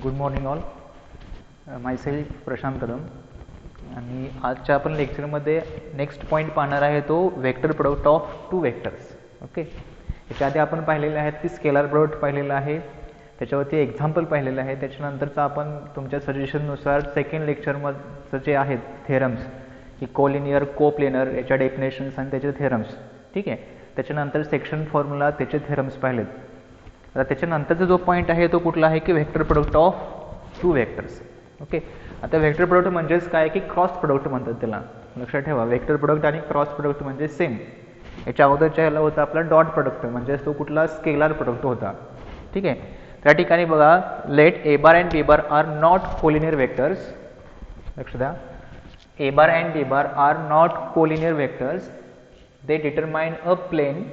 Good morning all. Myself Prashant Kadam आणि आजच्या आपण लेक्चरमध्ये नेक्स्ट पॉईंट पाहणार आहे तो vector product of two vectors. Okay, याच्या आधी आपण पाहिलेले आहेत की स्केलर प्रोडक्ट पाहिलेलं आहे, त्याच्यावरती एक्झाम्पल पाहिलेलं आहे. त्याच्यानंतरचं आपण तुमच्या सजेशननुसार सेकंड लेक्चरमध्ये जे आहेत थेरम्स की कोलिनियर कोप्लेनर याच्या डेफिनेशन्स आणि त्याचे थेरम्स, ठीक आहे. त्याच्यानंतर सेक्शन फॉर्म्युला त्याचे थेरम्स पाहिलेत. आता त्याच्यानंतरचा जो पॉईंट आहे तो कुठला आहे की vector product of two vectors. Okay, आता वेक्टर प्रोडक्ट म्हणजेच काय की क्रॉस प्रोडक्ट म्हणतात त्याला. लक्षात ठेवा, वेक्टर प्रोडक्ट आणि क्रॉस प्रोडक्ट म्हणजे सेम. याच्या अगोदरच्या याला होता आपला डॉट प्रोडक्ट, म्हणजे तो कुठला स्केलर प्रोडक्ट होता. ठीक आहे, त्या ठिकाणी बघा, let a bar and B bar are not collinear vectors. लक्ष द्या, a bar and B bar are not collinear vectors. They determine a plane.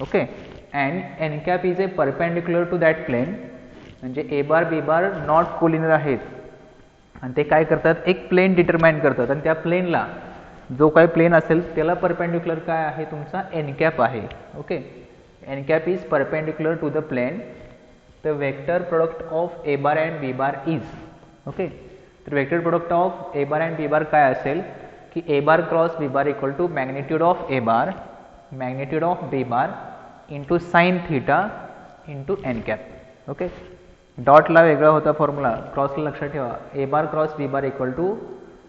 Okay, and n cap is a perpendicular to that plane. म्हणजे a bar b bar not collinear आहेत आणि ते काय करतात, एक plain determine करतात आणि त्या प्लेनला जो काही प्लेन असेल त्याला परपेंडिक्युलर काय आहे तुमचा n cap आहे. Okay, n cap is perpendicular to the plane. The vector product of a bar and b bar is. Okay, तर vector product of a bar and b bar काय असेल की a bar cross b bar equal to magnitude of a bar magnitude of b bar into sine theta into n cap. Okay, डॉटला वेगळा होता formula, क्रॉसला लक्षात ठेवा. A bar cross B bar equal to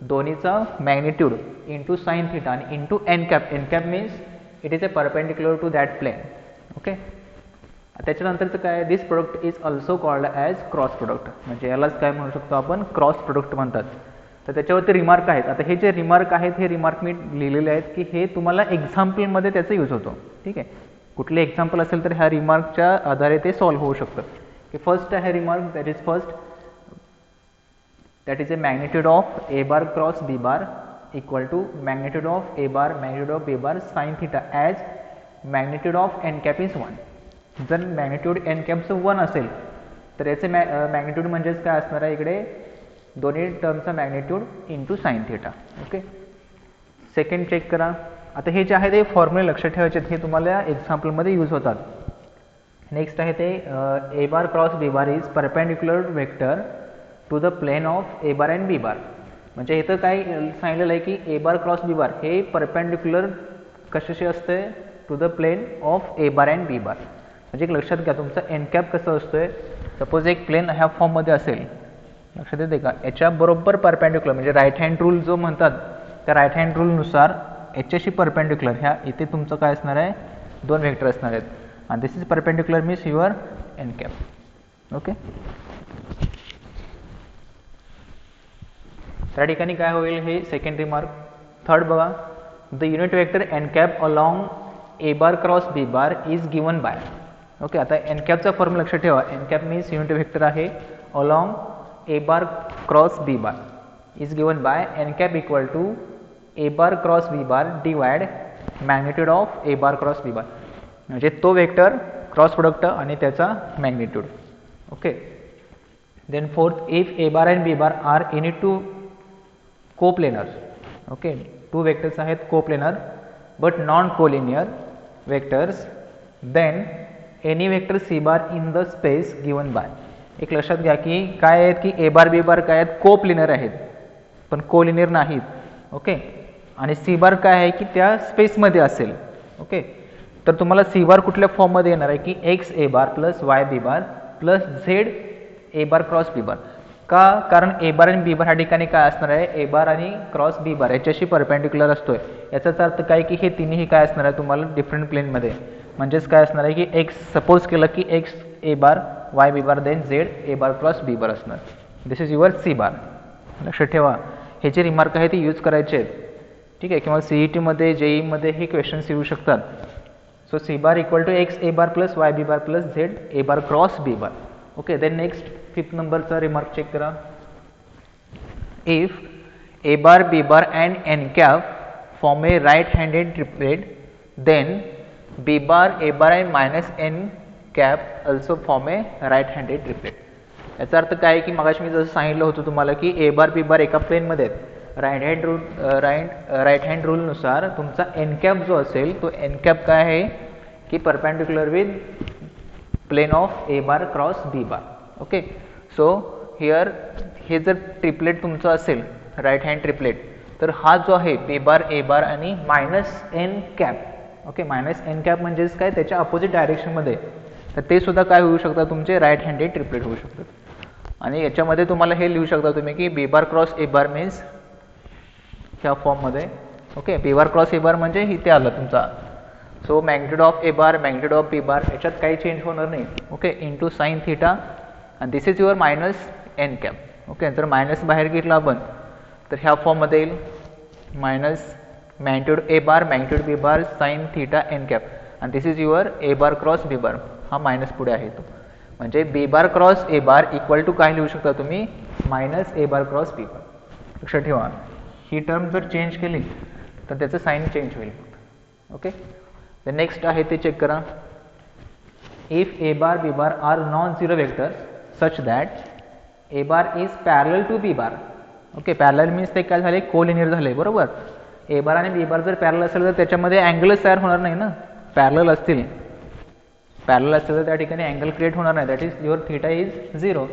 दोन्हीचा मॅग्निट्यूड इंटू साइन थीटा आणि into n cap. N cap means it is a perpendicular to that plane. Okay, त्याच्यानंतरचं काय, this product is also called as cross product. म्हणजे यालाच काय म्हणू शकतो आपण, क्रॉस प्रोडक्ट म्हणतात. तर त्याच्यावरती रिमार्क आहेत. आता हे जे रिमार्क आहेत हे रिमार्क मी लिहिलेले आहेत की हे तुम्हाला एक्झाम्पलमध्ये त्याचा यूज होतो. ठीक आहे, कुठले एक्झाम्पल असेल तर ह्या रिमार्कच्या आधारे ते सॉल्व्ह होऊ शकतं. की फर्स्ट आहे remark, that is first, that is a magnitude of A bar cross B bar equal to magnitude of A bar magnitude of B bar sine theta as magnitude of N cap is 1. जर magnitude N कॅपचं 1 असेल तर याचे magnitude म्हणजेच काय असणार आहे, इकडे दोन्ही टर्मचा magnitude into sine theta. Okay, second check करा. आता हे जे आहे ते फॉर्म्युले लक्षात ठेवायचे आहेत, हे तुम्हाला एक्झाम्पलमध्ये यूज होतात. नेक्स्ट आहे ते a bar cross B bar is perpendicular vector to the plane of A bar and B bar. म्हणजे इथं काय सांगितलेलं आहे की a bar cross B bar हे परपेंडिक्युलर कशाशी असते, to the plane of A bar and B bar. म्हणजे एक लक्षात घ्या, तुमचा एन कॅप कसं असतोय, सपोज एक प्लेन ह्या फॉर्ममध्ये असेल, लक्षात येते का, याच्या बरोबर परपेंडिक्युलर म्हणजे राईट हँड रूल जो म्हणतात त्या राईट हँड रूलनुसार याच्याशी परपेंडिक्युलर ह्या इथे तुमचं काय असणार आहे, दोन वेक्टर असणार आहेत आणि this is perpendicular means your n cap. Okay, त्या ठिकाणी काय होईल, हे सेकंड रिमार्क. थर्ड बघा, the unit vector n cap along a bar cross B bar is given by. Okay, आता एन कॅपचा फॉर्म्युला लक्षात ठेवा. N cap means unit vector आहे along a bar cross B bar is given by n cap equal to A bar cross B bar divide magnitude of A bar cross B bar. म्हणजे तो vector cross product आणि त्याचा magnitude. Okay, then fourth, if A bar and B bar are any two coplanars. Okay, two vectors आहेत coplanar but non collinear vectors, then any vector c bar in the space given by. एक लक्षात घ्या की काय आहेत की a bar B bar काय आहेत, कोप्लेनर आहेत पण कोलिनियर नाहीत. ओके, आणि सी बार काय आहे की त्या स्पेसमध्ये असेल. ओके, तर तुम्हाला सी बार कुठल्या फॉर्ममध्ये येणार आहे की X A bar plus Y B bar plus Z A bar cross B bar. का, कारण ए बार आणि बी बार ह्या ठिकाणी काय असणार आहे, ए बार आणि क्रॉस बी बार याच्याशी परपेंडिक्युलर असतोय. याचाच अर्थ काय की हे तिन्ही काय असणार आहे तुम्हाला डिफरंट प्लेनमध्ये. म्हणजेच काय असणार आहे की एक्स सपोज केलं की X A bar Y B bar then Z A bar cross B bar असणार. This is your C bar. लक्षात ठेवा, हे जे रिमार्क आहे ते यूज करायचे आहेत. ठीक आहे, किंवा CETमध्ये JEEमध्ये हे क्वेश्चन्स येऊ शकतात. So C bar equal to X A bar plus Y B bar plus Z A bar cross B bar. Okay, then next fifth नंबरचा रिमार्क चेक करा. If A bar B bar and N cap form a right handed triplet, then B bar A bar and minus N cap also form a right handed triplet. याचा अर्थ काय आहे की मगाशी मी जसं सांगितलं होतं तुम्हाला की ए बार बी बार एका प्लेनमध्ये आहेत. राईट हँड रूलनुसार तुमचा एन कॅप जो असेल तो एन कॅप काय आहे की perpendicular with plane of A bar cross B bar. Okay, so here हे जर ट्रिपलेट तुमचं असेल राईट हँड ट्रिपलेट, तर हा जो आहे बी बार ए बार आणि minus N cap, okay, minus N cap म्हणजेच काय, त्याच्या अपोजिट डायरेक्शनमध्ये, तर ते सुद्धा काय होऊ शकतात, तुमचे राईट हँडेड ट्रिपलेट होऊ शकतात. आणि याच्यामध्ये तुम्हाला हे लिहू शकता तुम्ही की बी bar cross a bar means ह्या फॉर्ममध्ये, okay, B bar cross a बार म्हणजे इथे आलं तुमचा. So magnitude of A bar, magnitude of B bar याच्यात काही चेंज होणार नाही, ओके, इंटू साईन थिटा आणि this is your minus N cap. Okay, जर मायनस बाहेर घेतला आपण तर ह्या फॉर्ममध्ये येईल minus magnitude a bar, magnitude b bar, sine theta n cap आणि this is your a bar cross B bar. हा मायनस पुढे आहे तो, म्हणजे b bar cross a bar equal to काय लिहू शकता तुम्ही, मायनस ए बार क्रॉस बी बार. लक्षात ठेवा, ही टर्म जर चेंज केली तर त्याचं साईन चेंज होईल. ओके, तर नेक्स्ट आहे ते चेक करा. If A bar B bar are non zero vector such that A bar is parallel to B bar. Okay, parallel means ते काय झाले, कोलिनियर झाले, बरोबर. ए बार आणि बी बार जर पॅरलल असेल तर त्याच्यामध्ये अँगलच तयार होणार नाही ना, पॅरलल असतील. पॅरलल असेल तर त्या ठिकाणी अँगल क्रिएट होणार नाही. That is your theta is zero,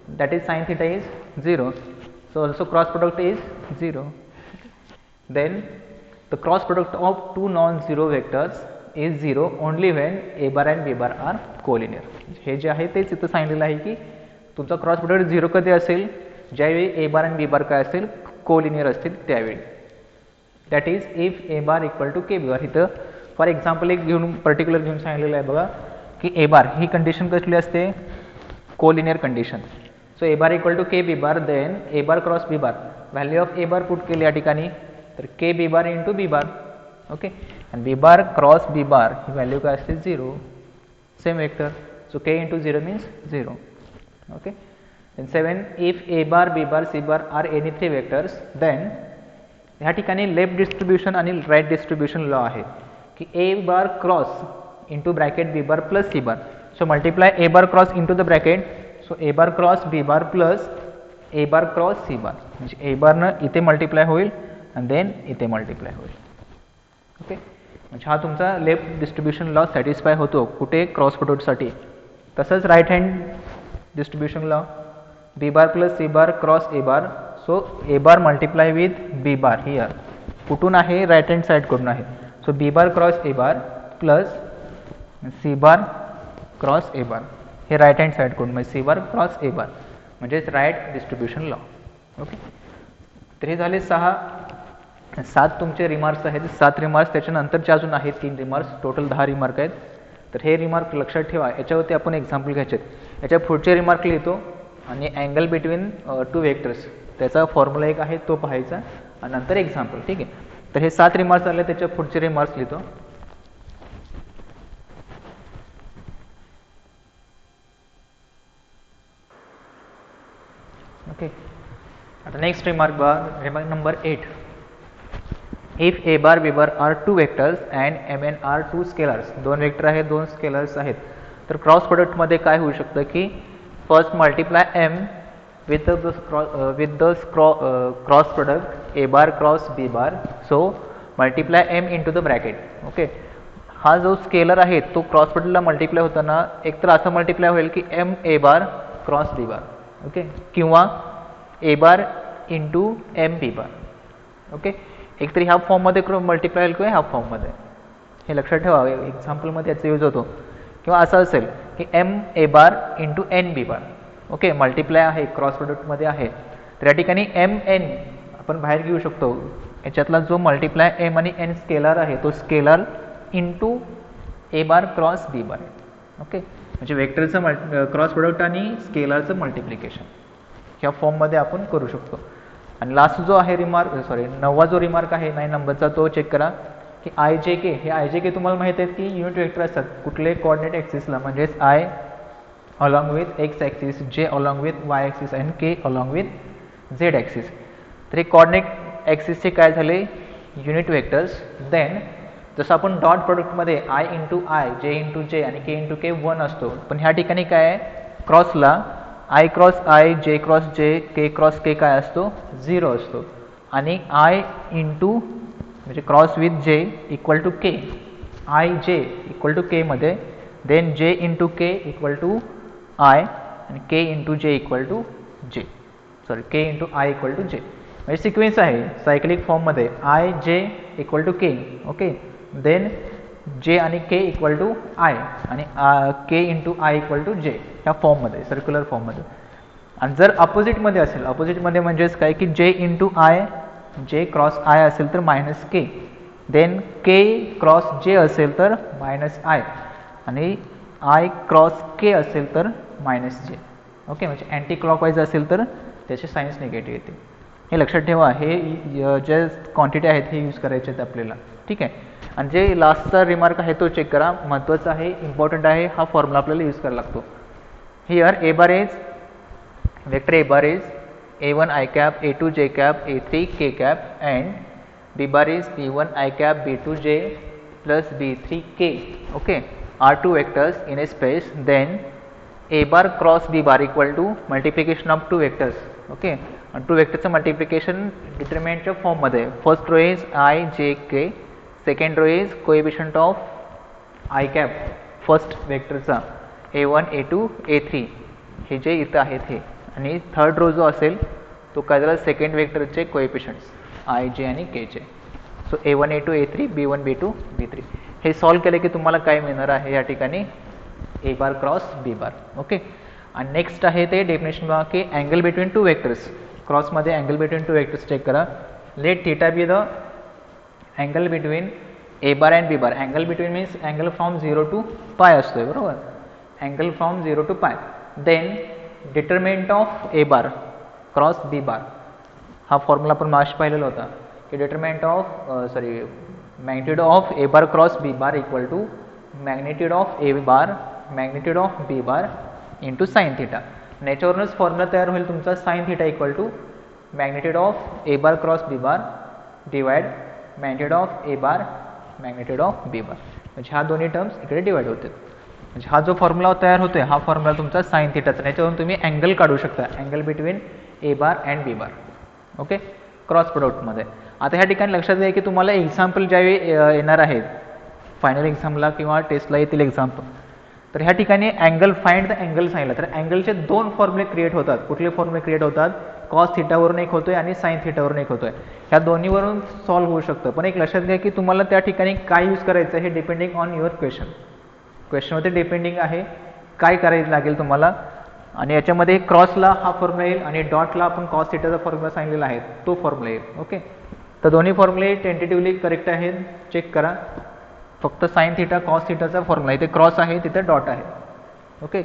that is sine theta is zero. So also cross product is zero. Then the cross product of two non zero vectors is zero only when A bar and B bar are collinear. हे जे आहे तेच इथं सांगितलेलं आहे की तुमचा cross product zero कधी असेल, ज्यावेळी ए बार आणि बी बार काय असेल, कोलिनियर असतील त्यावेळी. That is if A bar equal to K B bar. इथं फॉर एक्झाम्पल एक घेऊन पर्टिक्युलर घेऊन सांगितलेलं आहे बघा की ए बार ही कंडिशन कसली असते, collinear condition. So A bar equal to K B bar, then A bar cross B bar, value of A bar put केली या ठिकाणी तर के B bar into b bar. Okay, आणि बी bar cross B bar ही value काय असते, zero, same vector. So k into zero means zero. Okay, then 7 if A bar B bar c bar are any three vectors then ह्या ठिकाणी left distribution आणि right distribution law आहे की a bar cross into bracket b bar plus c bar. So multiply a bar cross into the bracket, so A bar cross B bar plus a bar cross C bar, म्हणजे ए बारनं इथे multiply होईल आणि then इथे multiply होईल. Okay, म्हणजे हा तुमचा left distribution law satisfy होतो कुठे, क्रॉस प्रोडक्टसाठी. तसंच right hand distribution law, b bar plus c bar cross a bar. So A bar multiply with b bar here, कुठून आहे, राईट हँड साईडकडून आहे. So b bar cross a bar plus c bar cross a bar, हे right hand साईडकडून, म्हणजे C bar cross a बार म्हणजेच right distribution law. Okay, तर हे झाले 7 तुमचे रिमार्क्स आहेत. 7 रिमार्क्स, त्याच्यानंतरचे अजून आहेत 3 रिमार्क्स, टोटल 10 रिमार्क आहेत. तर हे रिमार्क लक्षात ठेवा, याच्यावरती आपण एक्झाम्पल घ्यायचे आहेत. याच्या पुढचे रिमार्क लिहितो आणि अँगल बिटवीन टू वेक्टर्स त्याचा फॉर्म्युला एक आहे तो पाहायचा आणि नंतर एक्झाम्पल. ठीक आहे, तर हे 7 रिमार्क्स आले, त्याच्या पुढचे रिमार्क्स लिहितो. ओके, आता नेक्स्ट रिमार्क बघा, remark number 8. If A bar B bar are two vectors and M N are two scalars. 2 vector आहेत, 2 स्केलर्स आहेत. तर क्रॉस प्रोडक्टमध्ये काय होऊ शकतं की first multiply M with the cross product A bar cross B bar. So multiply M into the bracket. Okay, हा जो स्केलर आहे तो क्रॉस प्रोडक्टला मल्टिप्लाय होताना एकतर असं मल्टिप्लाय होईल की M A bar cross B bar. Okay, किंवा a bar into m b bar. Okay, एकतर ह्या फॉर्ममध्ये मल्टिप्लाय होईल किंवा ह्या फॉर्ममध्ये, हे लक्षात ठेवा, एक्झाम्पलमध्ये याचा यूज होतो. किंवा असं असेल की M A bar into N B bar. Okay, multiply आहे, क्रॉस प्रोडक्टमध्ये आहे, तर या ठिकाणी एम एन आपण बाहेर घेऊ शकतो. याच्यातला जो मल्टिप्लाय एम आणि एन स्केलर आहे तो स्केलर इंटू ए बार क्रॉस बी बार. ओके, म्हणजे वेक्टरचं क्रॉस प्रोडक्ट आणि स्केलरचं मल्टिप्लिकेशन ह्या फॉर्ममध्ये आपण करू शकतो. आणि लास्ट जो आहे रिमार्क, 9वा जो रिमार्क आहे 9 नंबरचा, तो चेक करा की आय जे के. हे आय जे के तुम्हाला माहीत आहेत की युनिट वेक्टर असतात कुठले, कोऑर्डिनेट ॲक्सिसला, म्हणजेच I along with x axis, जे अलॉंग विथ वाय ॲक्सिस आणि के अलॉंग विथ झेड ॲक्सिस. तर हे कोऑर्डिनेट ॲक्सिसचे काय झाले, युनिट वेक्टर्स. देन जसं आपण डॉट प्रोडक्टमध्ये I into I, J into जे आणि के इंटू के 1 असतो, पण ह्या ठिकाणी काय आहे, क्रॉसला I cross I, J cross J, K cross K काय असतो, 0 असतो. आणि आय इंटू म्हणजे cross with J equal to K, I J equal to केमध्ये, then J into K equal to I आणि के into J equal to J, sorry K into I equal to J. म्हणजे sequence आहे cyclic फॉर्ममध्ये I J equal to K. Okay, then J आणि K equal to I आणि के into I equal to जे ह्या फॉर्ममध्ये, circular फॉर्ममध्ये. आणि जर अपोजिटमध्ये असेल, अपोजिटमध्ये म्हणजेच काय की J into I, J cross I असेल तर मायनस के, देन के क्रॉस जे असेल तर मायनस आय आणि आय क्रॉस के असेल तर मायनस जे. ओके, म्हणजे अँटी क्लॉकवाईज असेल तर त्याचे सायन्स निगेटिव्ह येते. हे लक्षात ठेवा, हे जे क्वांटिटी आहेत हे यूज करायचे आहेत आपल्याला. ठीक आहे. आणि जे लास्टचा रिमार्क आहे तो चेक करा, महत्त्वाचा आहे, इम्पॉर्टंट आहे. हा फॉर्म्युला आपल्याला यूज करायला लागतो. Here A bar is vector a bar is a1 i cap, a2 j cap, a3 k cap and b bar is b1 i cap, b2 j plus b3 k. Okay, are two vectors in a space, then a bar cross b bar equal to multiplication of two vectors. Okay, and two vectors multiplication determinant च्या form मध्ये. First row is i j k, second row is coefficient of i cap first वेक्टरचा a1 a2 a3 हे जे इथं आहेत हे, आणि third row जो असेल तो काय झाला सेकंड वेक्टरचे कोएफिशिएंट्स आय जे आणि के चे. So a1 a2 a3 b1 b2 b3 हे सॉल्व केले की तुम्हाला काय मिळणार आहे या ठिकाणी a bar cross B bar. Okay, आणि नेक्स्ट आहे ते डेफिनेशन बघा की अँगल बिटवीन टू वेक्टर्स. क्रॉसमध्ये angle between two vectors check करा. Let theta be the angle between A bar and B bar. Angle between means angle from 0 to pi असतोय, बरोबर. Angle from 0 to pi. Then determinant of A bar cross B bar. हा formula आपण माश पाहिलेला होता की determinant of magnitude of A bar cross B bar equal to magnitude of A bar magnitude of B bar into sine theta. याच्यावरूनच formula तयार होईल तुमचा sine theta equal to magnitude of A bar cross B bar divide magnitude of A bar magnitude of B bar. म्हणजे ह्या दोन्ही terms इकडे divide होते. म्हणजे हा जो फॉर्म्युला तयार होतोय हा फॉर्म्युला तुमचा साइन थिटाचा. याच्यावरून तुम्ही अँगल काढू शकता, angle between A bar and B bar. Okay, cross प्रोडक्टमध्ये. आता ह्या ठिकाणी लक्षात घ्या की तुम्हाला एक्झाम्पल ज्यावेळी येणार आहेत फायनल एक्झामला किंवा टेस्टला येतील एक्झाम्पल, तर ह्या ठिकाणी अँगल फाइंड द अँगल सांगितलं तर अँगलचे दोन फॉर्म्युले क्रिएट होतात. कुठले फॉर्म्युले क्रिएट होतात? कॉस थिटावरून एक होतोय आणि साइन थिटावरून एक होतोय. ह्या दोन्हीवरून सॉल्व्ह होऊ शकतं. पण एक लक्षात घ्या की तुम्हाला त्या ठिकाणी काय यूज करायचं हे डिपेंडिंग ऑन युअर क्वेश्चन. क्वेश्चनवरती डिपेंडिंग आहे काय करायचं लागेल तुम्हाला. आणि याच्यामध्ये क्रॉसला हा फॉर्म्युला येईल आणि डॉटला आपण कॉस थिटाचा फॉर्म्युला सांगितलेला आहे तो फॉर्म्युला येईल. ओके, तर दोन्ही फॉर्म्युले टेंटेटिव्हली करेक्ट आहेत, चेक करा. फक्त साइन थिटा कॉस थिटाचा फॉर्म्युला इथे क्रॉस आहे तिथे डॉट आहे. ओके,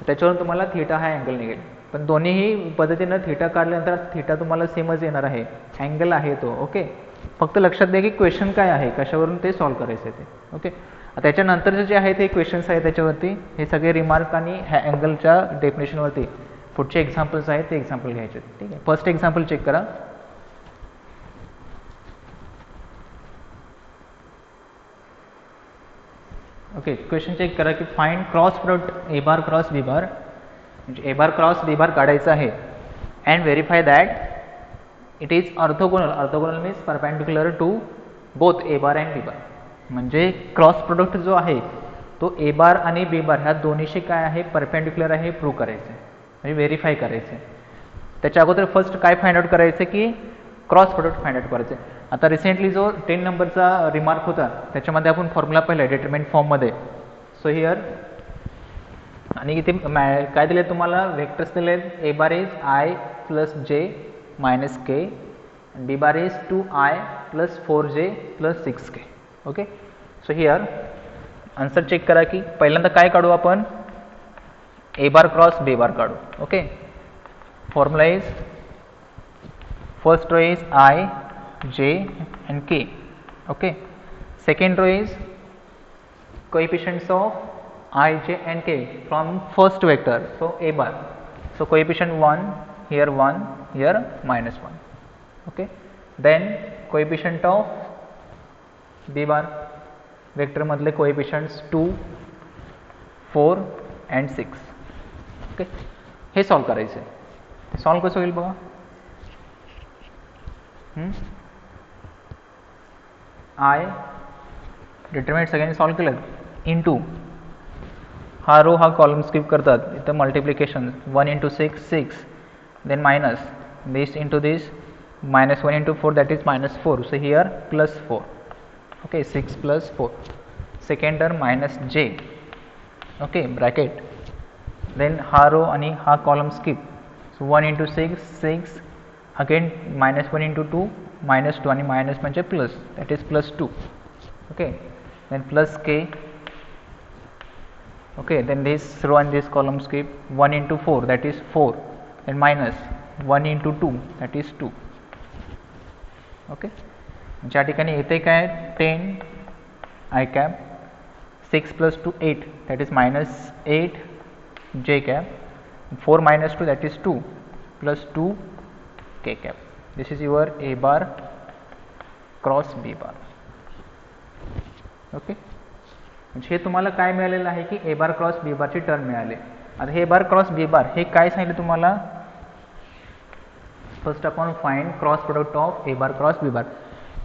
त्याच्यावरून तुम्हाला थिटा हा अँगल निघेल. पण दोन्हीही पद्धतीनं थिटा काढल्यानंतर थिटा तुम्हाला सेमच येणार आहे, अँगल आहे तो. ओके, फक्त लक्षात द्या की क्वेश्चन काय आहे, कशावरून ते सॉल्व्ह करायचं आहे ते. ओके, त्याच्यानंतरचे जे आहेत हे क्वेश्चन्स आहेत त्याच्यावरती हे सगळे रिमार्क आणि ह्या अँगलच्या डेफिनेशनवरती पुढचे एक्झाम्पल्स आहेत ते एक्झाम्पल घ्यायचे. ठीक आहे, फर्स्ट एक्झाम्पल चेक करा. ओके, क्वेश्चन चेक करा की find cross product A bar cross B bar. म्हणजे A bar cross B bar काढायचं आहे and verify that it is orthogonal. Orthogonal means perpendicular to both A bar and B bar. म्हणजे cross product जो आहे तो ए bar आणि B bar ह्या दोन्हीशी काय आहे परपेंडिक्युलर आहे प्रूव्ह करायचं, म्हणजे व्हेरीफाय करायचं. त्याच्या अगोदर फर्स्ट काय फाइंड आउट करायचं की क्रॉस प्रोडक्ट फाइंड आउट करायचं. आता रिसेंटली जो 10 नंबरचा रिमार्क होता त्याच्यामध्ये आपण फॉर्म्युला पाहिला डिटरमिनंट फॉर्ममध्ये. सो हिअर आणि इथे काय दिले तुम्हाला वेक्टर्स दिले आहेत. A bar is I plus जे minus K, B bar is 2i plus 4j plus 6k. Okay, so here answer check करा की पहिल्यांदा काय काढू आपण ए बार क्रॉस बी बार काढू. Okay, formula is first row is i j and k. Okay, second row is coefficients of I, j and k from first vector, so a bar, so coefficient 1 here 1 here minus 1. Okay, then coefficient of b bar vector मधले coefficients 2 4 and 6. Okay, हे solve करायचे. Solve कसं होईल बघा. I determinant सगळ्यांनी solve केलं into हा row हा कॉलम स्किप करतात इथं multiplication 1 into 6 6 then minus this into this, minus 1 into 4, that is minus 4. So here plus 4. Okay, 6 plus 4. Second term minus j. Okay, bracket. Then ha row आणि ha column skip. So 1 into 6, 6. Again minus 1 into 2, minus 2 आणि minus म्हणजे plus, that is plus 2. Okay, then plus k. Okay, then this row and this column skip. 1 into 4, that is 4. Then minus 1 into 2, that is 2. Okay, ज्या ठिकाणी येते काय 10 I cap, 6 plus 2 8, that is minus 8 j cap, 4 minus 2, that is 2, plus 2 k cap. This is your a bar cross b bar. Okay, म्हणजे हे तुम्हाला काय मिळालेलं आहे की ए बार क्रॉस बी बारची टर्म मिळाले. आता हे बार क्रॉस बी बार हे काय सांगितलं तुम्हाला, फर्स्ट आपण find cross product of A bar cross B bar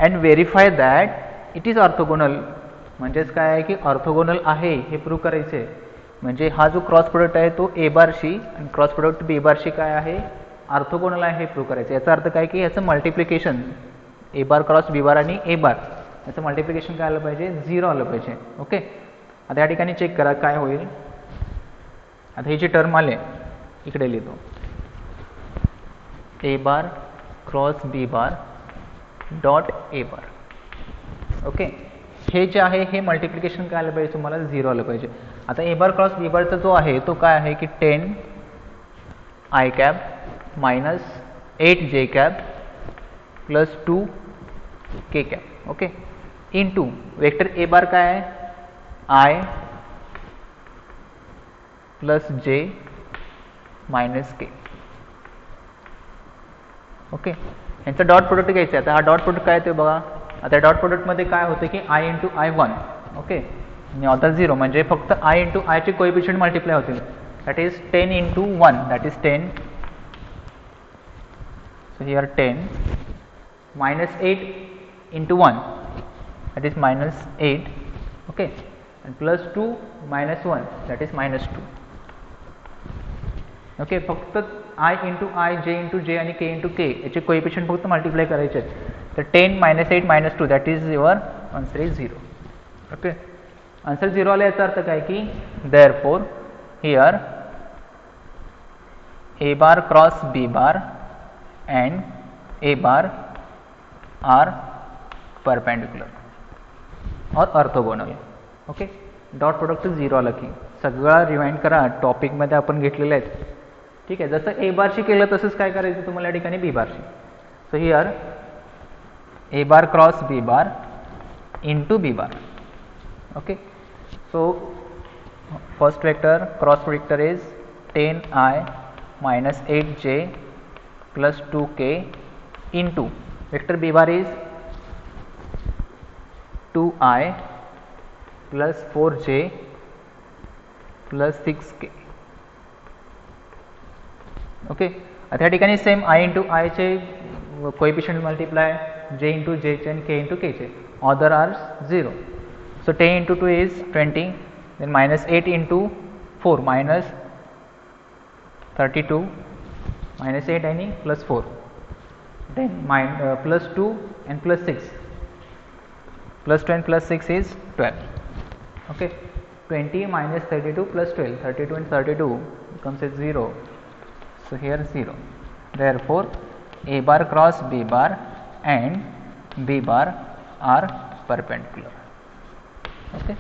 and verify that it is orthogonal. म्हणजेच काय आहे की ऑर्थोगोनल आहे हे प्रूव्ह करायचे. म्हणजे हा जो क्रॉस प्रोडक्ट आहे तो ए बारशी आणि क्रॉस प्रोडक्ट बी बारशी काय आहे ऑर्थोगोनल आहे हे प्रूव्ह करायचं. याचा अर्थ काय की याचं मल्टिप्लिकेशन ए बार क्रॉस बी बार आणि ए बार याचं मल्टिप्लिकेशन काय आलं पाहिजे 0 आलं पाहिजे. ओके, आता या ठिकाणी चेक करा काय होईल. आता ही जी टर्म आले इकडे लिहितो a bar cross B bar dot a bar. Okay, हे जे आहे हे मल्टिप्लिकेशन काय आलं पाहिजे तुम्हाला 0 आलं पाहिजे. आता ए बार क्रॉस बी बारचा जो आहे तो काय आहे की 10 i cap minus 8 j cap plus 2 k cap. Okay, into vector a bar काय आहे आय प्लस जे मायनस के. ओके, यांचा डॉट प्रोडक्ट घ्यायचं आहे. आता हा डॉट प्रोडक्ट काय ते बघा. आता डॉट प्रोडक्टमध्ये काय होतं की आय इंटू आय 1. ओके, आणि आता 0 म्हणजे फक्त आय इंटू आयचे कोएफिशियंट मल्टिप्लाय होतील. That is 10 into 1, that is 10. So here 10 minus 8 into 1, that is minus 8. Okay, and plus 2 minus 1, that is minus 2. Okay, फक्त I into I J into जे आणि के into के याचे कोएफिशियंट फक्त multiply करायचे आहेत. तर 10 minus 8 minus 2, that is your answer is 0. Okay, answer 0 आला याचा अर्थ काय की therefore here A bar cross B bar and A bar are perpendicular और ऑर्थोगोनल. ओके, डॉट प्रोडक्ट 0 आलं की सगळं रिवाइंड करा, टॉपिकमध्ये आपण घेतलेले आहेत. ठीक आहे, जसं ए बारशी केलं तसंच काय करायचं तुम्हाला या ठिकाणी बी बारशी. So here A bar cross B bar into b bar. Okay, so first vector cross product is 10i minus 8j plus 2k into vector b bar is 2i plus 4j plus 6k. Okay, आता या ठिकाणी same i into आयचे coefficient multiply j into जेचे आणि के into केचे, other are 0. So 10 into 2 is 20, then minus 8 into 4 minus 32 minus 8 आणि plus 4, then plus 2 and plus 6, plus 2 and plus 6 is 12. Okay, 20 minus 32 plus 12, 32 and 32 becomes as 0. So here 0. Therefore a bar cross b bar and b bar are perpendicular. Okay,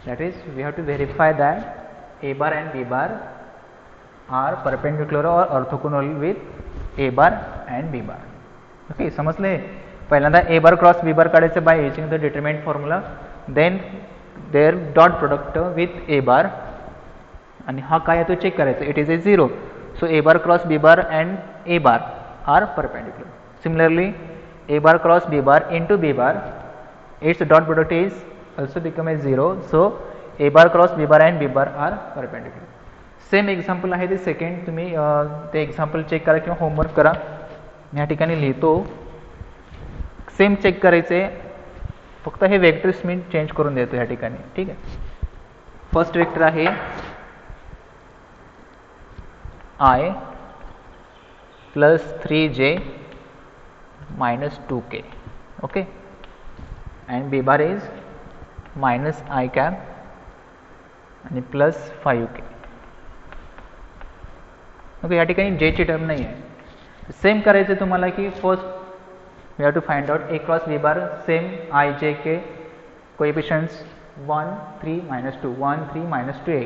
that is we have to verify that a bar and b bar are perpendicular or orthogonal with a bar and b bar. Okay, समजले. पहिल्यांदा a bar cross b bar काढायचं by using the determinant formula, then their dot product with a bar आणि हा काय आहे तो check करायचा, it is a 0. So a bar cross b bar and a bar are perpendicular. Similarly a bar cross b bar into b bar, its dot product is also become a 0. So a bar cross b bar and b bar are perpendicular. Same example आहे ते second, तुम्ही ते example check करा किंवा homework करा. मी या ठिकाणी लिहितो, सेम चेक करायचे, फक्त हे वेक्टर्स मी चेंज करून देतो या ठिकाणी. ठीक आहे, फर्स्ट वेक्टर आहे I plus 3j minus 2k. Okay, and b bar is minus I cap आणि प्लस 5k. ओके, या ठिकाणी j ची टर्म नाही आहे. सेम करायचं तुम्हाला की first we have to find out a cross b bar, same I j k coefficients 1 3 minus 2 1 3 minus 2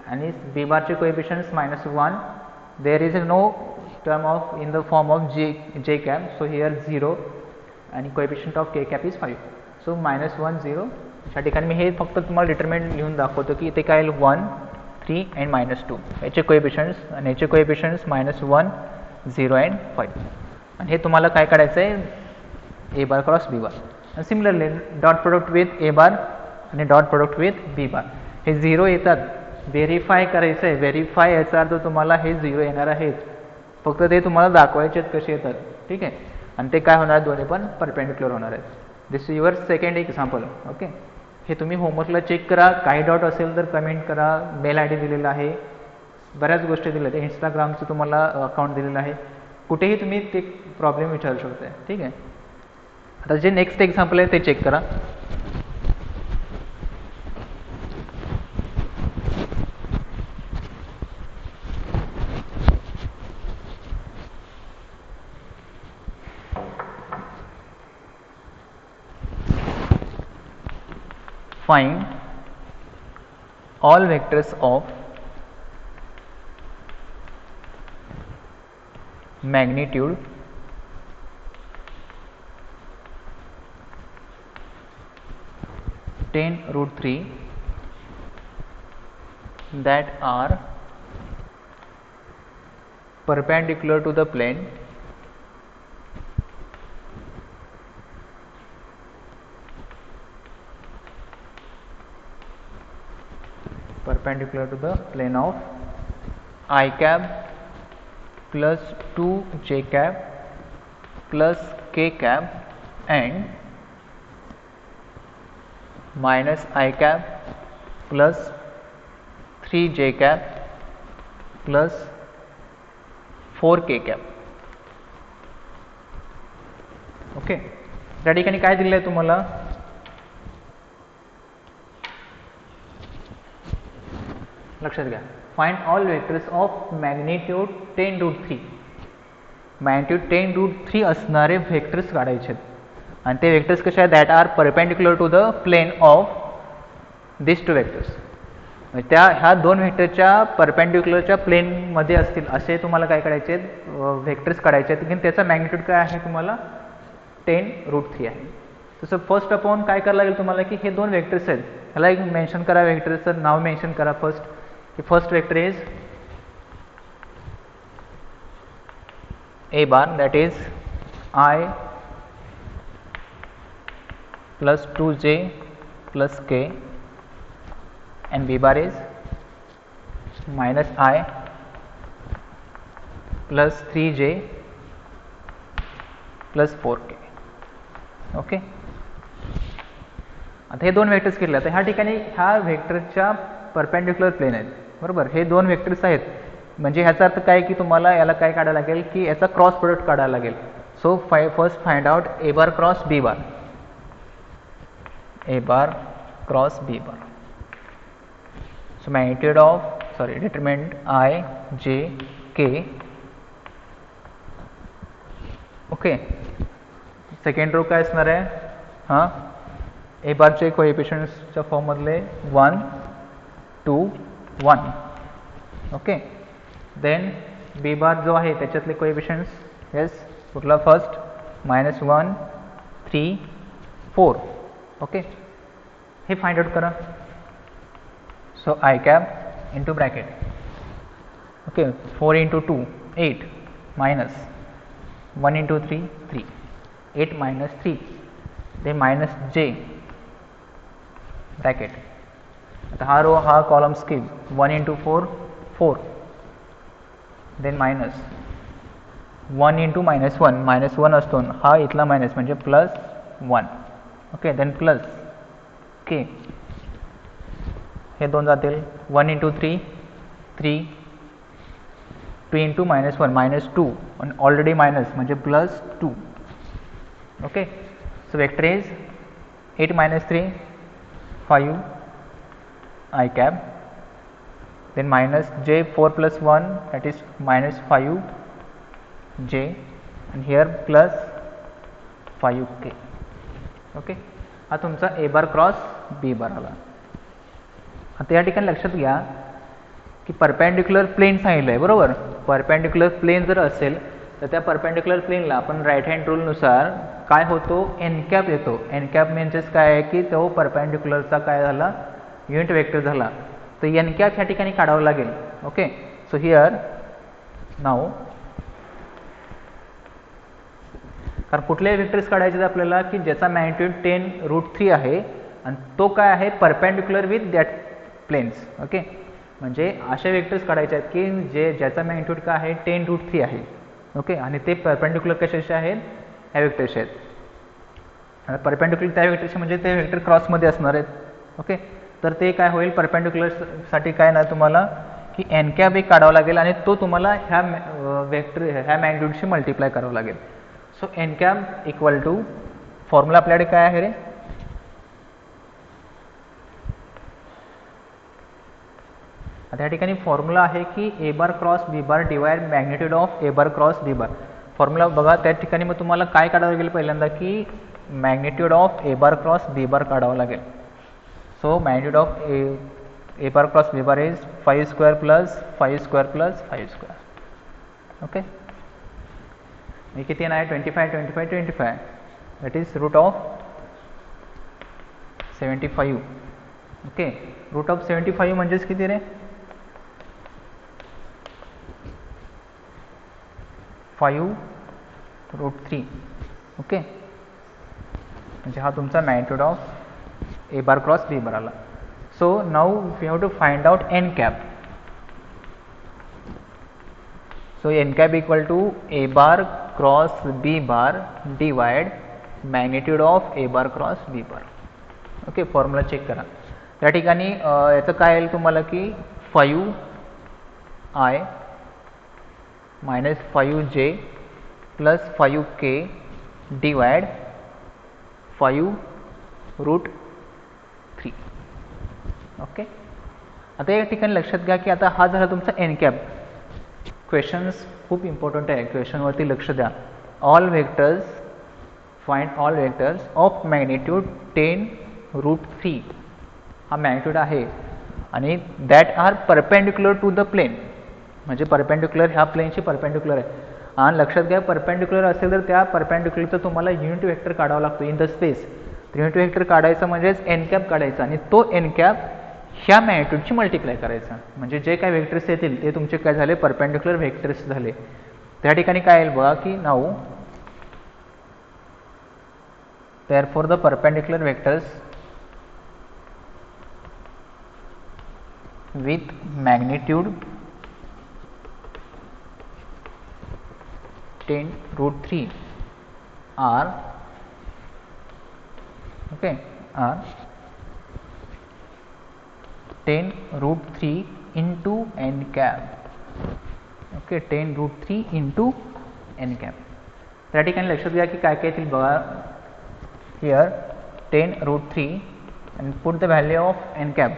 आणि b बार चे coefficients -1. There is no term of in the form of j cap, so here 0 आणि coefficient of k cap is 5. So -1 0. या ठिकाणी मी हे फक्त तुम्हाला determinant लिहून दाखवतो की इथे काय 1 3 अँड -2 याचे कोएफिशियंट्स आणि याचे कोएफिशियंट्स -1 0 अँड 5. आणि हे तुम्हाला काय काढायचं आहे a bar cross b bar. Similarly dot product with a बार आणि डॉट प्रोडक्ट विथ b बार, हे 0 येतात. व्हेरीफाय करायचं आहे. व्हेरीफाय याचा अर्थ तुम्हाला हे 0 येणार आहेत, फक्त ते तुम्हाला दाखवायचे आहेत कसे येतात. ठीक आहे, आणि ते काय होणार, दोन्ही पण परपेंडिक्युलर होणार आहेत. This is your second example. Okay, हे तुम्ही होमवर्कला चेक करा. काही डाऊट असेल तर कमेंट करा. मेल आय डी दिलेला आहे, बऱ्याच गोष्टी दिल्या आहेत. इंस्टाग्रामचं तुम्हाला अकाउंट दिलेलं आहे, कुठेही तुम्ही ते प्रॉब्लेम विचारू शकता. ठीक आहे, आता जे नेक्स्ट एक्झाम्पल आहे ते चेक करा. Find all vectors of magnitude 10√3 that are perpendicular to the plane of I cap plus 2j cap plus k cap and minus I cap plus 3j cap plus 4k cap. Okay, त्या ठिकाणी काय दिलं आहे तुम्हाला, लक्षात घ्या. Find all vectors of magnitude 10√3. Magnitude 10√3 असणारे vectors काढायचे आहेत आणि ते वेक्टर्स कसे आहेत, that are perpendicular to the plane of this two vectors. त्या ह्या दोन वेक्टरच्या परपेंडिक्युलरच्या प्लेनमध्ये असतील असे तुम्हाला काय काढायचे आहेत, वेक्टर्स काढायचे आहेत. की त्याचा मॅग्निट्यूड काय आहे तुम्हाला 10√3 आहे. तसं फर्स्ट अपॉन काय करायला लागेल तुम्हाला की हे दोन वेक्टर्स आहेत, ह्याला एक मेन्शन करा, वेक्टरचं नाव मेन्शन करा. First vector is a bar, that is I plus 2j plus k, and b bar is minus I plus 3j plus 4k. Okay, आता हे दोन वेक्टर्स घेतले. आता ह्या ठिकाणी ह्या वेक्टरच्या परपेंडिक्युलर प्लेन आहेत, बरोबर. हे दोन वेक्टर्स आहेत, म्हणजे ह्याचा अर्थ काय की तुम्हाला याला काय काढायला लागेल की याचा क्रॉस प्रोडक्ट काढायला लागेल. So first find out a bar cross b bar. a bar cross b bar. So magnitude of determinant I j k. Okay, second row काय असणार आहे, हां a बारचे कोएफिशियंट्सच्या फॉर्ममधले 1 2 1. ओके, देन b बार जो आहे त्याच्यातले कोएफिशियंट्स, येस कुठला, फर्स्ट -1 3 4. ओके, हे फाइंड आउट करा. So I cap into bracket. Okay, 4 into 2 8 minus 1 into 3 3 8 minus 3, then minus j bracket. आता हा रो हा column skip 1 into 4 4, then minus 1 into -1 असतो, हा इथला मायनस म्हणजे +1. ओके, देन प्लस के, हे दोन जातील 1 into 3 3 2 into -1 -2 and already minus म्हणजे plus 2. Okay, so vector is 8 minus 3 5 I cap, then minus j 4 plus 1 that is minus 5 j and here plus 5 k. Okay, हा तुमचा ए बार क्रॉस बी bar आला. आता या ठिकाणी लक्षात घ्या की परपेंडिक्युलर प्लेन सांगितलं आहे बरोबर. परपेंडिक्युलर प्लेन जर असेल तर त्या परपेंडिक्युलर प्लेनला आपण राईट हँड रूलनुसार काय होतो एन कॅप येतो. एन कॅप म्हणजेच काय आहे की तो परपेंडिक्युलरचा काय झाला युनिट वेक्टर झाला. तर एन कॅप ह्या ठिकाणी काढावं लागेल. ओके, सो हिअर नाव कारण कुठल्याही वेक्टर्स काढायचे आपल्याला की ज्याचा मॅग्निट्यूड 10√3 आहे आणि तो काय आहे perpendicular with that planes. Okay, म्हणजे अशा वेक्टर्स काढायचे आहेत की ज्याचा मॅग्निट्यूड काय आहे 10√3 आहे. ओके, आणि ते परपेंडिक्युलर कशाचे आहेत ह्या वेक्टरचे आहेत. परपेंडिक्युलर त्या वेक्टरचे म्हणजे ते वेक्टर क्रॉसमध्ये असणार आहेत. ओके, तर ते काय होईल परपेंडिक्युलरसाठी काय ना तुम्हाला की एन कॅप एक काढावं लागेल आणि तो तुम्हाला ह्या ह्या मॅग्निट्यूडशी मल्टिप्लाय करावं लागेल. So N cap equal to formula आपल्याकडे काय आहे रे आता या ठिकाणी फॉर्म्युला आहे की a bar cross B bar divide magnitude of A bar cross B bar. Formula बघा त्या ठिकाणी मग तुम्हाला काय काढावं लागेल पहिल्यांदा की magnitude of A bar cross B bar काढावं लागेल. So magnitude of A bar cross B bar is 5 square plus 5 square plus 5 square. Okay, हे किती आहे 25 25 25 that is root of 75. Okay, root of 75 म्हणजेच किती रे 5√3. ओके, म्हणजे हा तुमचा magnitude of A bar cross B bar आला. So now we have to find out N cap. So N cap equal to A bar cross B bar divide magnitude of A bar cross B bar. Okay, formula check करा. त्या ठिकाणी याचं काय येईल तुम्हाला की 5i minus 5j plus 5k divide 5√3. Okay, आता या ठिकाणी लक्षात घ्या की आता हा झाला तुमचा एन कॅप. क्वेश्चन्स खूप इम्पॉर्टंट आहे, क्वेश्चनवरती लक्ष द्या. All vectors find all vectors of magnitude 10√3 हा मॅग्निट्यूड आहे आणि that are perpendicular to the plane. म्हणजे परपेंडिक्युलर ह्या प्लेनशी परपेंडिक्युलर आहे. आणि लक्षात घ्या परपेंडिक्युलर असेल तर त्या परपेंडिक्युलरचं तुम्हाला युनिट वेक्टर काढावा लागतो इन द स्पेस. तर युनिट वेक्टर काढायचं म्हणजेच एन कॅप काढायचा आणि तो एन कॅप ह्या मॅग्निट्यूडची मल्टिप्लाय करायचा. म्हणजे जे काय वेक्टर्स येतील ते तुमचे काय झाले परपेंडिक्युलर वेक्टर्स झाले. त्या ठिकाणी काय येईल बघा की now therefore the perpendicular vectors with magnitude 10√3 are are 10√3 into n cap. Okay, 10√3 into n cap. त्या ठिकाणी लक्षात घ्या की काय काय येतील बघा. Here 10√3 and put the value of n cap.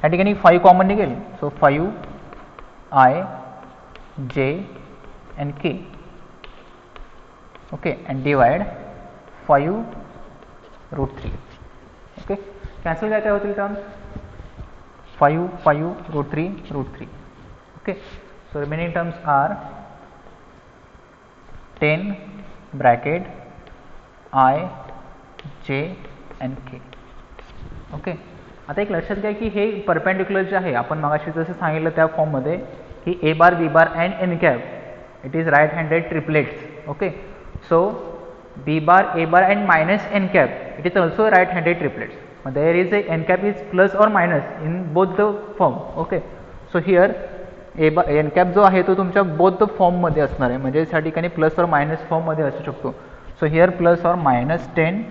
या ठिकाणी 5 कॉमन निघेल. So 5i j and k. Okay, and divide 5√3. Okay, cancel काय होतील terms 5 5√3 okay. So remaining terms are 10 bracket i j and k. Okay, आता एक लक्षात घ्या की हे परपेंडिक्युलर जे आहे आपण मगाशी जसं सांगितलं त्या फॉर्ममध्ये की a bar B bar and N cap it is right handed triplets. Okay, so b bar A bar and minus N cap it is also right handed triplets. There is n cap is plus or minus in both the form. Okay, so here n cap जो आहे तो तुमच्या both the फॉर्ममध्ये असणार आहे. म्हणजे त्या ठिकाणी प्लस और मायनस फॉर्ममध्ये असू शकतो. So here plus or minus 10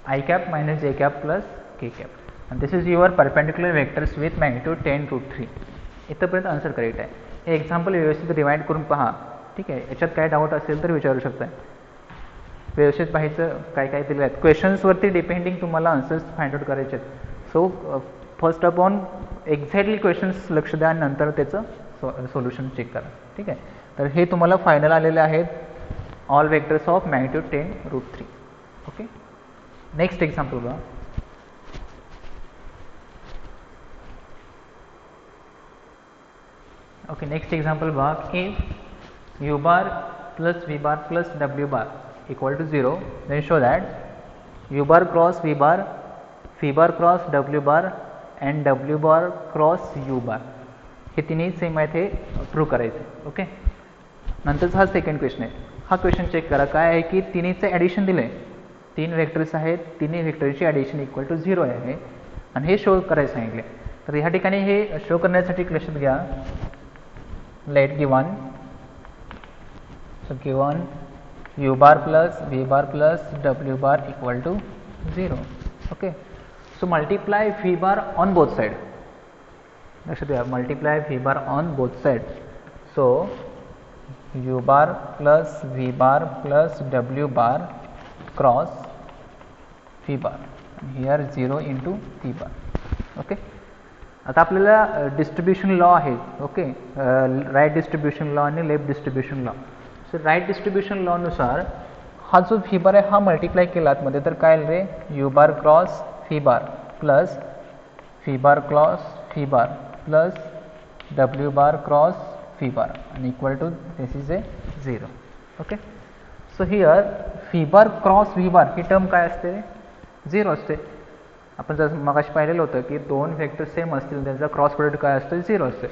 I cap minus j cap plus k cap and this is your perpendicular vectors with magnitude 10√3. इथंपर्यंत आन्सर करेक्ट आहे. हे एक्झाम्पल व्यवस्थित रिवाइंड करून पहा, ठीक आहे. याच्यात काय डाऊट असेल तर विचारू शकता. व्यवस्थित पाहायचं काय काय दिलं आहेत. क्वेश्चन्सवरती डिपेंडिंग तुम्हाला आन्सर्स फाइंड आउट करायचे आहेत. So first upon exactly questions लक्ष द्या आणि नंतर त्याचं सोल्युशन चेक करा, ठीक आहे. तर हे तुम्हाला फायनल आलेले आहेत all vectors of magnitude 10√3. Okay, next example बघा. ओके, नेक्स्ट एक्झाम्पल बघा. If u bar plus v bar plus w bar equal to 0, then show that u bar cross v bar, v bar cross w bar and w bar cross u bar हे तिन्ही same आहेत, हे prove करायचे. Okay, नंतरचा हा second question आहे. हा question check करा. काय आहे की तिन्हीचं ॲडिशन दिलं आहे. 3 वेक्टर्स आहेत, तिन्ही वेक्टरची ॲडिशन इक्वल टू 0 आहे आणि हे शो करायचं सांगितले. तर ह्या ठिकाणी हे शो करण्यासाठी लक्षात घ्या. Let given, so given u bar plus v bar plus w bar equal to 0. Okay, so multiply v bar on both side. लक्षात घ्या, multiply v bar on both side. So u bar plus v bar plus w bar cross v bar, here 0 into v bar. Okay, आता आपल्याला distribution law आहे. Okay, right distribution law आणि left distribution law. So right distribution लॉनुसार हा जो V बार आहे हा multiply केला आतमध्ये तर काय रे, u bar cross v bar plus v bar cross v bar plus डब्ल्यू बार क्रॉस व्ही बार आणि equal to this is a 0. Okay, so here v bar cross v bar ही टर्म काय असते, 0 असते. आपण जर मगाशी पाहिलेलं होतं की 2 वेक्टर सेम असतील त्यांचा क्रॉस प्रोडक्ट काय असतो, 0 असते.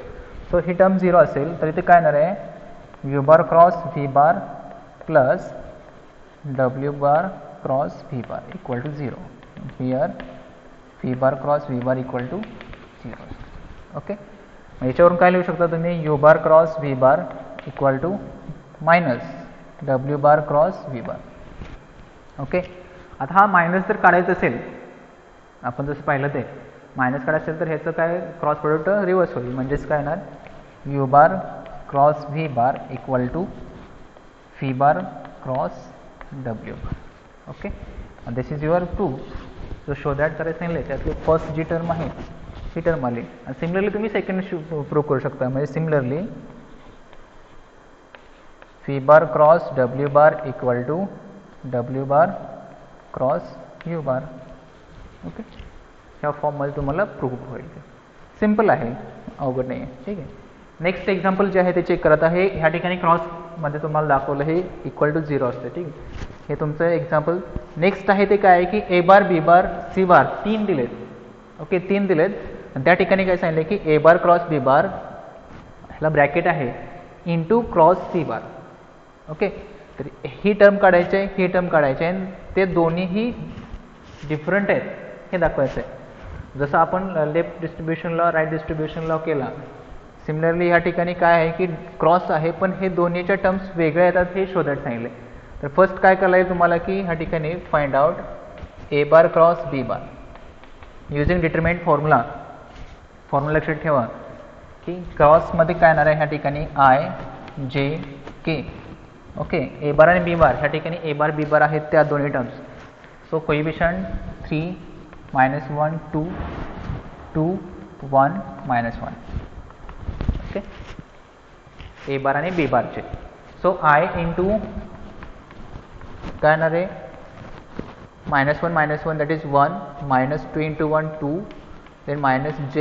सो ही टर्म 0 असेल तर इथे काय येणार आहे, u bar cross v bar plus w bar cross v bar equal to 0. Here v bar cross v bar equal to 0. Okay, याच्यावरून काय लिहू शकता तुम्ही, u bar cross v bar equal to minus w bar cross v bar. Okay, आता हा minus जर काढायचं असेल, आपण जसं पाहिलं ते मायनस काढायचं असेल तर ह्याचं काय क्रॉस प्रोडक्ट रिव्हर्स होईल. म्हणजेच काय येणार, u bar cross v bar equal to v bar cross w bar. Okay, this is your proof. जो शो दॅट करायचं सांगितलं त्यातली फर्स्ट जी टर्म आहे ही टर्म आली. आणि सिमिलरली तुम्ही सेकंड प्रूव्ह करू शकता. म्हणजे similarly v bar cross w bar equal to w bar cross u bar. Okay, ह्या फॉर्ममध्ये तुम्हाला प्रूव्ह होईल. सिम्पल आहे, अवघड नाही आहे, ठीक आहे. नेक्स्ट एक्झाम्पल जे आहे ते चेक करत आहे. ह्या ठिकाणी क्रॉसमध्ये तुम्हाला दाखवलं हे इक्वल टू 0 असते, ठीक आहे. हे तुमचं एक्झाम्पल. नेक्स्ट आहे ते काय आहे की a bar B bar c बार 3 दिलेत. ओके, 3 दिलेत आणि त्या ठिकाणी काय सांगितलं की a bar cross B bar ह्याला ब्रॅकेट आहे into cross C bar. Okay, तर ही टर्म काढायची आहे, ही टर्म काढायची आहे आणि ते दोन्हीही डिफरंट आहेत हे दाखवायचं आहे. जसं आपण left distribution law right distribution law केला, सिमिलरली ह्या ठिकाणी काय आहे की क्रॉस आहे पण हे दोन्हीच्या टर्म्स वेगळ्या येतात हे शोधत सांगितले. तर फर्स्ट काय करायला येईल तुम्हाला की ह्या ठिकाणी find out a bar cross B bar using determinant formula. लक्षात ठेवा की क्रॉसमध्ये काय येणार आहे ह्या ठिकाणी I j K. Okay, A bar आणि बी बार ह्या ठिकाणी ए बार बी बार आहेत त्या दोन्ही टर्म्स. So coefficient 3 -1 2 2 1 -1. ओके, ए बार आणि बी बारचे. सो आय इंटू काय येणार आहे -1 that is 1 -2 into 1 2 then -j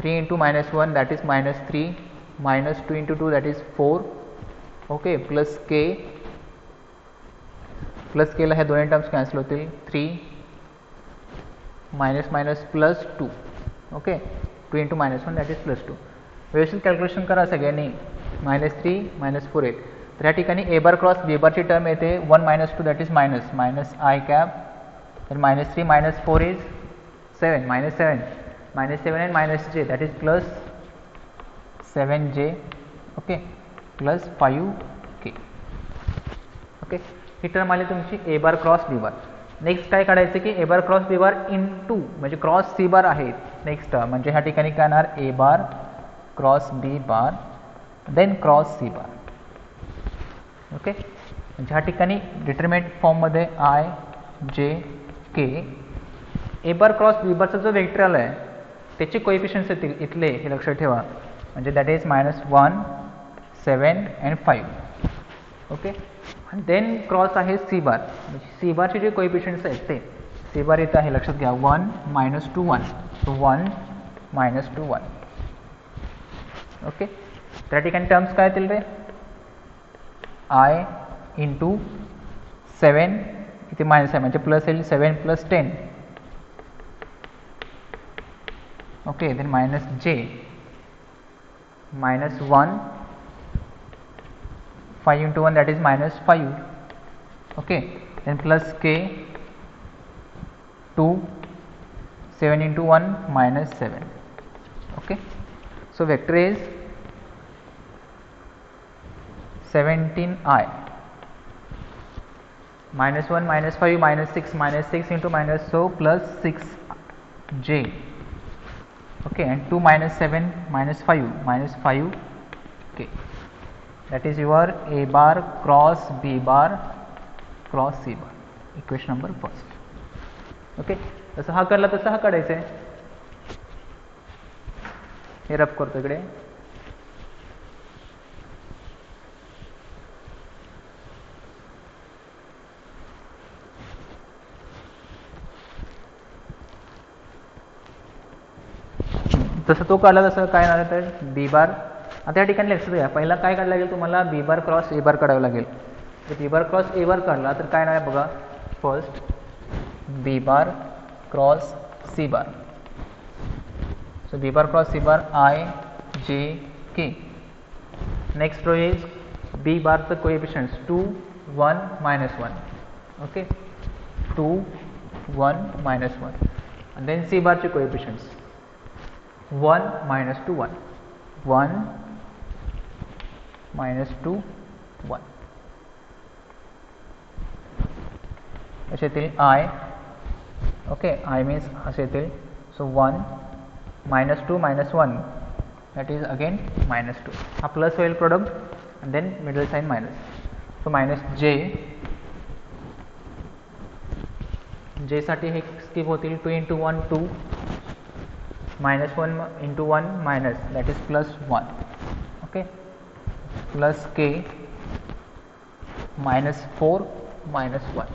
3 into -1 that is -3 -2 into 2 that is 4. Okay, plus केला ह्या दोन्ही टर्म्स कॅन्सल होतील. 3 plus 2. Okay, 2 into -1 that is plus 2. व्यवस्थित कॅल्क्युलेशन करा सगळ्यांनी. -3 -4 येईल. तर या ठिकाणी ए बार क्रॉस बी बारची टर्म येते 1 -2 that is minus i cap. तर -3 -4 is 7 -7 and -j that is plus 7j. Okay, plus 5k. Okay, he term आली तुमची ए bar cross B bar. Next काय काढायचं की a bar cross B bar into म्हणजे cross C bar आहे next म्हणजे ह्या ठिकाणी काय येणार a bar cross B bar then cross C bar. Okay, म्हणजे ह्या ठिकाणी डिटर्मिनंट फॉर्ममध्ये I j K A bar cross बी बारचा जो वेक्टर आला आहे त्याचे कोएफिशियंट्स येतील इथले, हे लक्षात ठेवा. म्हणजे दॅट इज -1 7 and 5. ओके, आणि देन क्रॉस आहे सी बार. म्हणजे सी बारचे जे कोएफिशियंट्स आहेत ते सी बार इथं आहे, लक्षात घ्या 1 -2 1. सो 1 -2 1. ओके, त्या ठिकाणी टर्म्स काय येतील रे आय इंटू 7 इथे मायनस आहे म्हणजे प्लस येईल 7 + 10. ओके, देन मायनस जे -1 5 into 1 that is -5. okay, then plus k 2 7 into 1 -7. okay, so vector is 17i -1 -5 -6 into minus so plus 6j. okay, and 2 -7 -5 okay, that is your a bar cross b bar cross c bar, equation number first. okay, जसं हा करला तसं हा काढायचं आहे. हे rough करतो इकडे. जसं तो काढला तसं काय येणार तर बी बार. आता या ठिकाणी लक्षात घ्या, पहिला काय काढायला लागेल तुम्हाला बी बार क्रॉस ए बार काढावं लागेल. तर बी बार क्रॉस ए बार काढला तर काय येणार आहे बघा, first b bar cross C bar. So b bar cross C bar i j k. Next row is b बारचं coefficients 2 1 -1. Okay, 2 1 -1 and then c बारचे कोएफिशियंट्स 1 -2 1 1 -2 1. असे येतील आय. ओके, आय मीन्स असे येतील. So 1 -2 -1 that is again -2. हा plus होईल product and then middle sign minus. So -j साठी हे स्किप होतील. 2 into 1 2 -1 into 1 minus that is +1. okay, plus k -4 -1.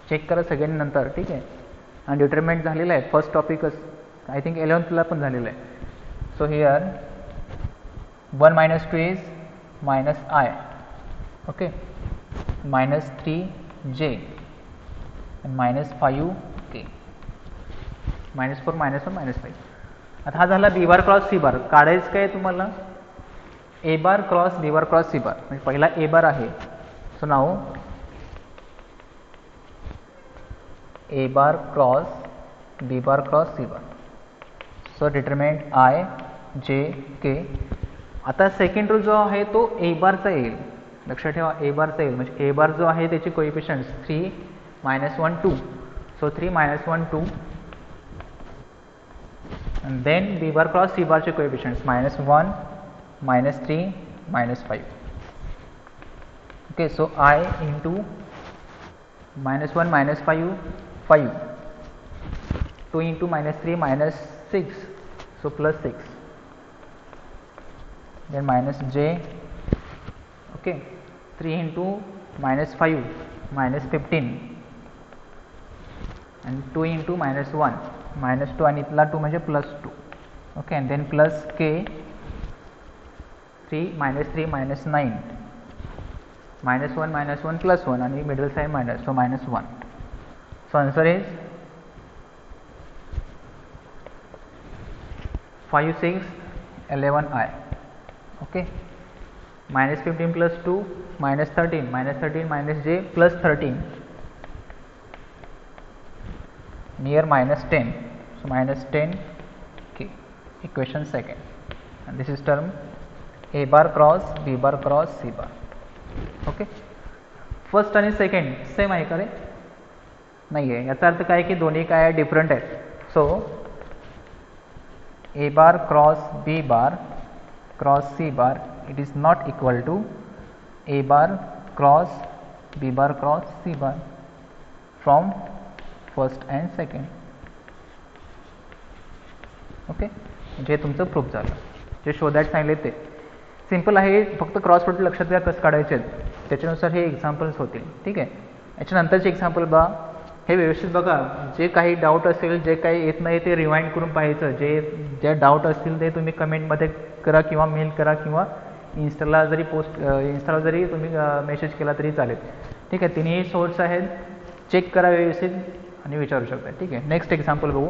Check करा सगळ्यांनी नंतर, ठीक आहे. आणि डिटर्मिनंट झालेलं आहे फर्स्ट टॉपिकच, आय थिंक 11th पण झालेलं आहे. So here 1 - 2 is -i. Okay, -3j and -5k -4 -1 -5. आता हा झाला बी बार क्रॉस सी बार. काढायचं काय तुम्हाला a bar cross B bar cross C bar. म्हणजे पहिला ए बार आहे. So now a bar cross B bar cross C bar. So determinant i j k. आता सेकंड रो जो आहे तो ए बारचा येईल, लक्षात ठेवा ए बारचा येईल. म्हणजे ए बार जो आहे त्याचे कोएफिशियंट्स 3 -1 2. So 3 -1 2 and then b bar cross c bar चे coefficients -1 -3 -5. okay, so I into -1 -5 5 2 into -3 -6 so +6 then -j. okay, 3 into -5 -15 and 2 into -1 -2 आणि इथला 2 म्हणजे +2. ओके, अँड देन प्लस के 3 -9 -1 -1 +1 आणि middle side minus, so -1. So answer is 5 6 11i. Okay, -15 + 2 -13 -13 -j +13 near -10. so -10 k. equation second, and this is term a bar cross b bar cross c bar. Okay, first आणि second same आहे का रे? नाही आहे. याचा अर्थ काय की दोन्ही काय आहे, डिफरंट आहेत. So A bar cross B bar cross C bar it is not equal to A bar cross B bar cross C bar from first and second. Okay, म्हणजे हे तुमचं प्रूफ झालं. जे शोधायला सांगितले ते सिम्पल आहे, फक्त क्रॉस प्रोडक्ट लक्षात घ्या कसं काढायचे आहेत, त्याच्यानुसार हे एक्झाम्पल्स होतील. ठीक आहे, याच्यानंतरचे एक्झाम्पल बघा, हे व्यवस्थित बघा. जे काही डाऊट असेल, जे काही येत नाही ते रिवाइंड करून पाहायचं. जे डाऊट असतील ते तुम्ही कमेंटमध्ये करा किंवा मेल करा किंवा इंस्टाला जरी तुम्ही मेसेज केला तरी चालेल. ठीक आहे, तिन्ही सोर्स आहेत, चेक करा व्यवस्थित आणि विचारू शकता. ठीक आहे, नेक्स्ट एक्झाम्पल बघू.